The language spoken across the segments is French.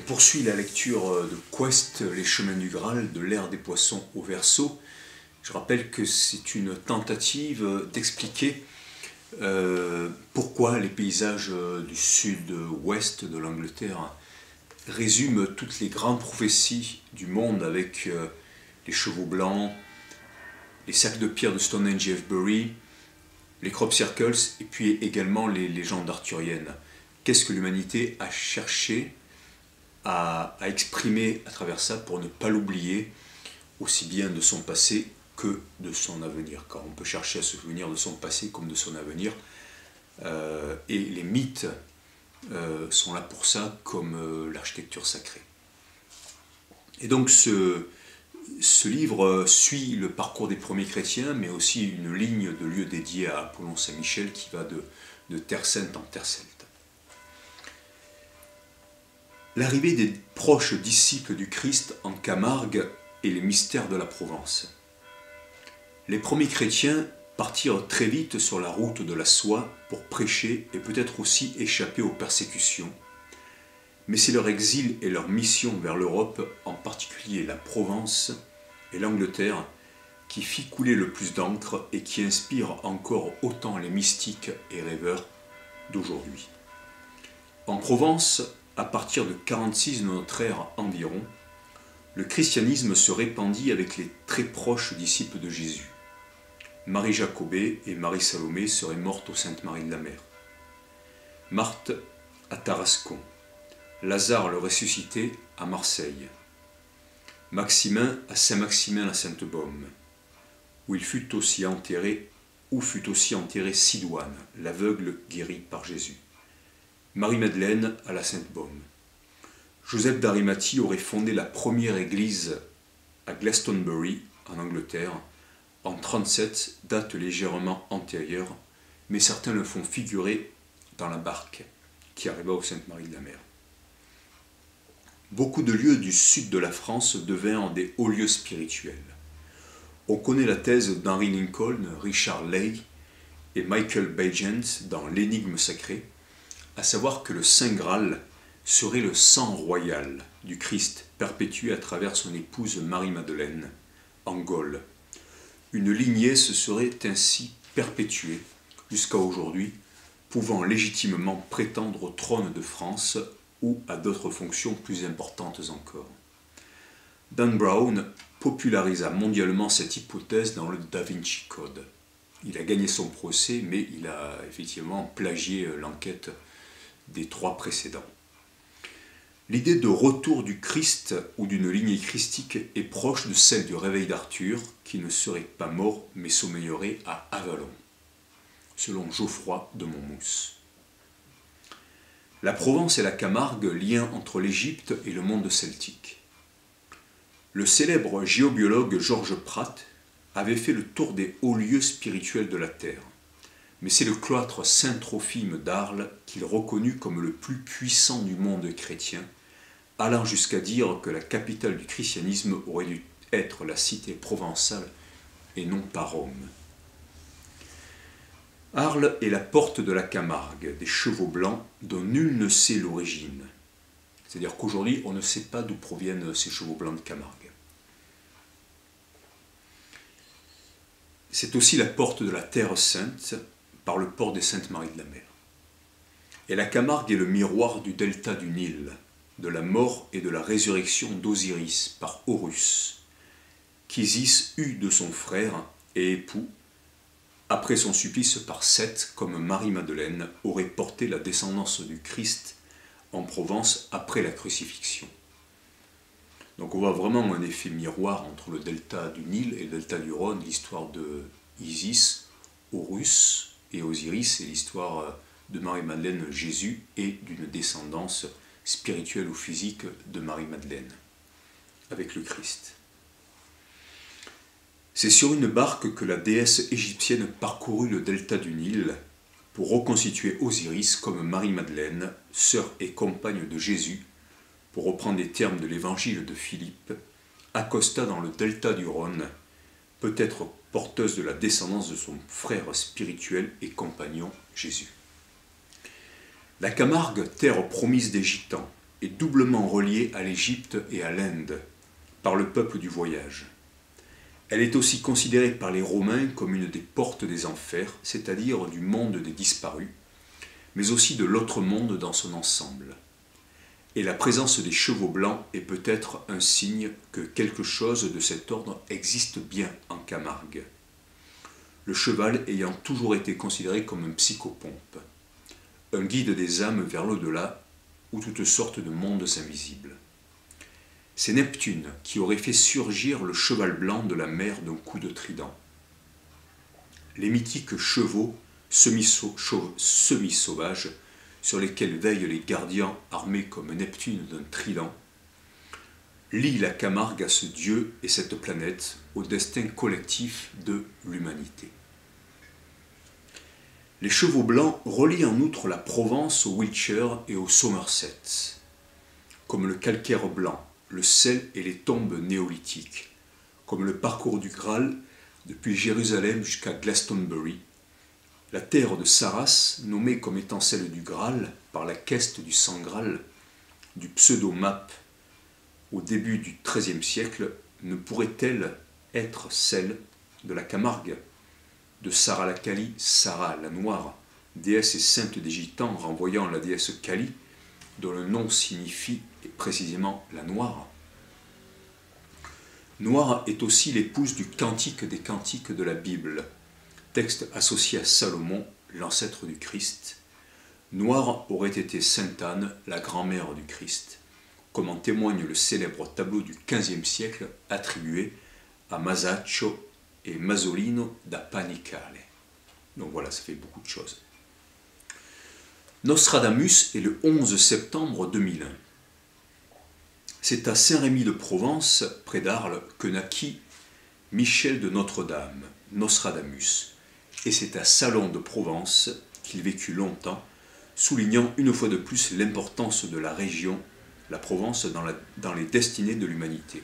poursuit la lecture de Quest, les chemins du Graal, de l'ère des poissons au Verseau. Je rappelle que c'est une tentative d'expliquer pourquoi les paysages du sud-ouest de l'Angleterre résument toutes les grandes prophéties du monde avec les chevaux blancs, les cercles de pierre de Stonehenge et Avebury, les crop circles et puis également les légendes arthuriennes. Qu'est-ce que l'humanité a cherché à exprimer à travers ça pour ne pas l'oublier, aussi bien de son passé que de son avenir, car on peut chercher à se souvenir de son passé comme de son avenir, et les mythes sont là pour ça, comme l'architecture sacrée. Et donc ce livre suit le parcours des premiers chrétiens, mais aussi une ligne de lieux dédiés à Apollon Saint-Michel qui va de Terre Sainte en Terre Celte. L'arrivée des proches disciples du Christ en Camargue et les mystères de la Provence. Les premiers chrétiens partirent très vite sur la route de la soie pour prêcher et peut-être aussi échapper aux persécutions. Mais c'est leur exil et leur mission vers l'Europe, en particulier la Provence et l'Angleterre, qui fit couler le plus d'encre et qui inspire encore autant les mystiques et rêveurs d'aujourd'hui. En Provence, à partir de 46 de notre ère environ, le christianisme se répandit avec les très proches disciples de Jésus. Marie Jacobée et Marie Salomé seraient mortes au Sainte-Marie de la Mer. Marthe à Tarascon. Lazare le ressuscité à Marseille. Maximin à Saint-Maximin-la-Sainte-Baume, où fut aussi enterré Sidoine, l'aveugle guéri par Jésus. Marie-Madeleine à la Sainte-Baume. Joseph d'Arimathie aurait fondé la première église à Glastonbury, en Angleterre, en 37, date légèrement antérieure, mais certains le font figurer dans la barque qui arriva au Sainte-Marie de la Mer. Beaucoup de lieux du sud de la France devinrent des hauts lieux spirituels. On connaît la thèse d'Henry Lincoln, Richard Leigh et Michael Bagent dans L'énigme sacrée, à savoir que le Saint Graal serait le sang royal du Christ perpétué à travers son épouse Marie-Madeleine, en Gaule. Une lignée se serait ainsi perpétuée jusqu'à aujourd'hui, pouvant légitimement prétendre au trône de France ou à d'autres fonctions plus importantes encore. Dan Brown popularisa mondialement cette hypothèse dans le Da Vinci Code. Il a gagné son procès, mais il a effectivement plagié l'enquête des trois précédents. L'idée de retour du Christ ou d'une lignée christique est proche de celle du réveil d'Arthur, qui ne serait pas mort mais sommeillerait à Avalon, selon Geoffroy de Monmouth. La Provence et la Camargue, lien entre l'Égypte et le monde celtique. Le célèbre géobiologue Georges Pratt avait fait le tour des hauts lieux spirituels de la Terre, mais c'est le cloître Saint-Trophime d'Arles qu'il reconnut comme le plus puissant du monde chrétien, allant jusqu'à dire que la capitale du christianisme aurait dû être la cité provençale et non pas Rome. Arles est la porte de la Camargue, des chevaux blancs dont nul ne sait l'origine. C'est-à-dire qu'aujourd'hui, on ne sait pas d'où proviennent ces chevaux blancs de Camargue. C'est aussi la porte de la Terre Sainte, par le port des Sainte-Marie de la Mer. Et la Camargue est le miroir du delta du Nil, de la mort et de la résurrection d'Osiris par Horus, qu'Isis eut de son frère et époux, après son supplice par Seth, comme Marie-Madeleine aurait porté la descendance du Christ en Provence après la crucifixion. Donc on voit vraiment un effet miroir entre le delta du Nil et le delta du Rhône, l'histoire de Isis, Horus et Osiris, et l'histoire de Marie-Madeleine, Jésus, et d'une descendance spirituelle ou physique de Marie-Madeleine avec le Christ. C'est sur une barque que la déesse égyptienne parcourut le delta du Nil pour reconstituer Osiris comme Marie-Madeleine, sœur et compagne de Jésus, pour reprendre les termes de l'évangile de Philippe, accosta dans le delta du Rhône, peut-être porteuse de la descendance de son frère spirituel et compagnon Jésus. La Camargue, terre promise des Gitans, est doublement reliée à l'Égypte et à l'Inde par le peuple du voyage. Elle est aussi considérée par les Romains comme une des portes des enfers, c'est-à-dire du monde des disparus, mais aussi de l'autre monde dans son ensemble. Et la présence des chevaux blancs est peut-être un signe que quelque chose de cet ordre existe bien en Camargue, le cheval ayant toujours été considéré comme un psychopompe, un guide des âmes vers l'au-delà ou toutes sortes de mondes invisibles. C'est Neptune qui aurait fait surgir le cheval blanc de la mer d'un coup de trident. Les mythiques chevaux semi-sauvages sur lesquels veillent les gardiens armés comme Neptune d'un trident, lient la Camargue à ce dieu et cette planète au destin collectif de l'humanité. Les chevaux blancs relient en outre la Provence au Wiltshire et au Somerset, comme le calcaire blanc, le sel et les tombes néolithiques, comme le parcours du Graal depuis Jérusalem jusqu'à Glastonbury, la terre de Sarras, nommée comme étant celle du Graal par la queste du sang Graal, du pseudo-map au début du XIIIe siècle, ne pourrait-elle être celle de la Camargue, de Sarah la Kali, Sarah la Noire, déesse et sainte des Gitans renvoyant la déesse Kali, dont le nom signifie précisément la Noire. Noire est aussi l'épouse du Cantique des Cantiques de la Bible, texte associé à Salomon, l'ancêtre du Christ. Noire aurait été Sainte Anne, la grand-mère du Christ, comme en témoigne le célèbre tableau du XVe siècle attribué à Masaccio et Masolino da Panicale. Donc voilà, ça fait beaucoup de choses. Nostradamus est le 11 septembre 2001. C'est à Saint-Rémy-de-Provence, près d'Arles, que naquit Michel de Notre-Dame, Nostradamus, et c'est à Salon de Provence qu'il vécut longtemps, soulignant une fois de plus l'importance de la région, la Provence, dans les destinées de l'humanité.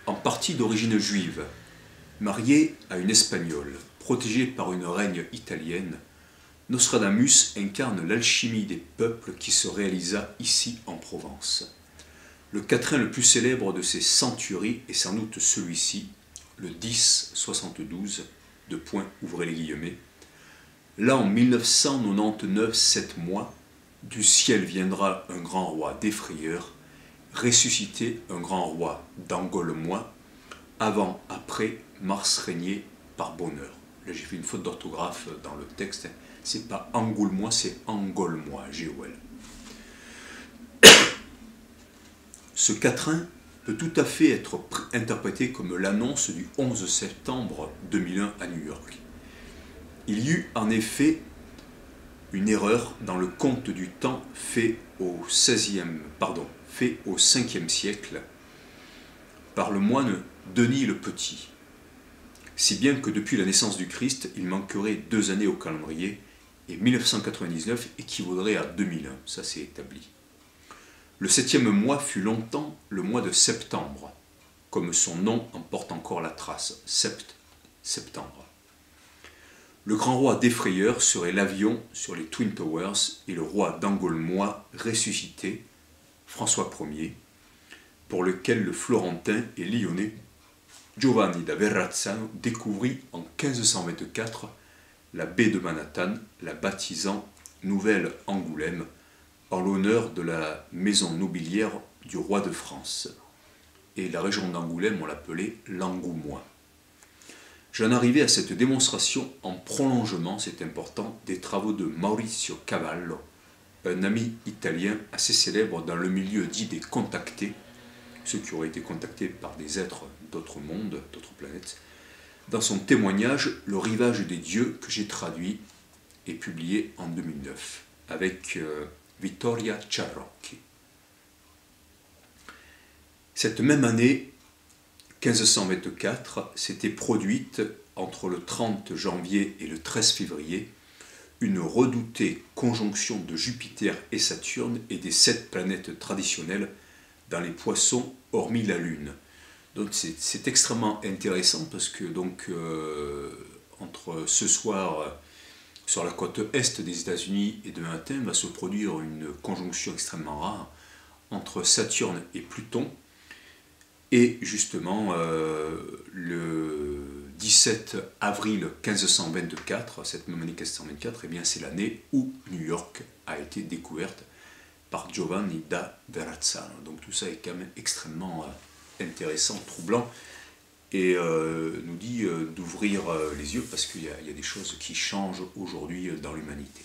En partie d'origine juive, marié à une Espagnole, protégé par une reine italienne, Nostradamus incarne l'alchimie des peuples qui se réalisa ici en Provence. Le quatrain le plus célèbre de ces centuries est sans doute celui-ci, le 10-72, de point, ouvrez les guillemets. Là, en 1999, 7 mois, du ciel viendra un grand roi d'effrayeur, ressusciter un grand roi d'Angolmois, avant, après, Mars régner par bonheur. Là, j'ai fait une faute d'orthographe dans le texte, c'est pas Angolmois, c'est Angolmois, G-O-L. Ce quatrain peut tout à fait être interprété comme l'annonce du 11 septembre 2001 à New York. Il y eut en effet une erreur dans le compte du temps fait au 5e siècle par le moine Denis le Petit, si bien que depuis la naissance du Christ, il manquerait 2 années au calendrier, et 1999 équivaudrait à 2001, ça c'est établi. Le 7e mois fut longtemps le mois de septembre, comme son nom en porte encore la trace, septembre. Le grand roi d'effrayeur serait l'avion sur les Twin Towers et le roi d'Angolmois ressuscité, François Ier, pour lequel le Florentin et Lyonnais Giovanni da Verrazzano découvrit en 1524 la baie de Manhattan, la baptisant Nouvelle-Angoulême, en l'honneur de la maison nobiliaire du roi de France. Et la région d'Angoulême, on l'appelait l'Angoumois. J'en arrivais à cette démonstration en prolongement, c'est important, des travaux de Maurizio Cavallo, un ami italien assez célèbre dans le milieu dit des contactés, ceux qui auraient été contactés par des êtres d'autres mondes, d'autres planètes, dans son témoignage « Le rivage des dieux » que j'ai traduit et publié en 2009 avec Vittoria Ciarrocchi. Cette même année, 1524, s'était produite entre le 30 janvier et le 13 février une redoutée conjonction de Jupiter et Saturne et des 7 planètes traditionnelles dans les poissons, hormis la Lune. Donc c'est extrêmement intéressant parce que entre ce soir sur la côte est des États-Unis et demain matin va se produire une conjonction extrêmement rare entre Saturne et Pluton. Et justement, le 17 avril 1524, cette même année 1524, eh bien c'est l'année où New York a été découverte par Giovanni da Verrazzano. Donc tout ça est quand même extrêmement intéressant, troublant, et nous dit d'ouvrir les yeux parce qu'il y a des choses qui changent aujourd'hui dans l'humanité.